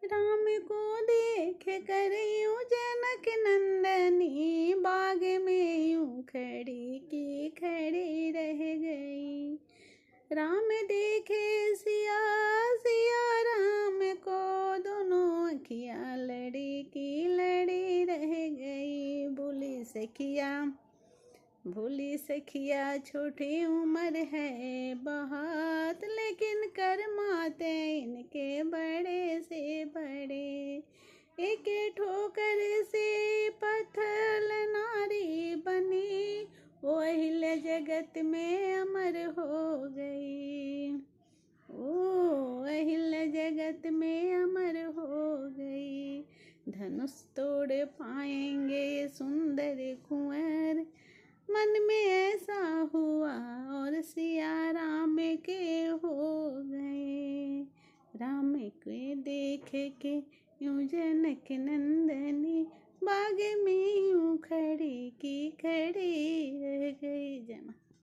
राम को देख कर यूं जनक नंदनी बाग में यूं खड़ी की खड़ी रह गई। राम देखे सिया, सिया राम को, दोनों अखियाँ लड़ी की लड़ी रह गई। भूली सखिया छोटी उम्र है बहुत, लेकिन कर्माते इनके बड़े से बड़े। एक ठोकर से पत्थर नारी बनी, वो अहिल्या जगत में अमर हो गई। ओ अहिल्या जगत में अमर हो गई। धनुष तोड़ पाएंगे सुंदर कुंवर, मन में ऐसा हुआ और सिया राम के हो गए। राम के देख के यूं जनक नंदनी बाग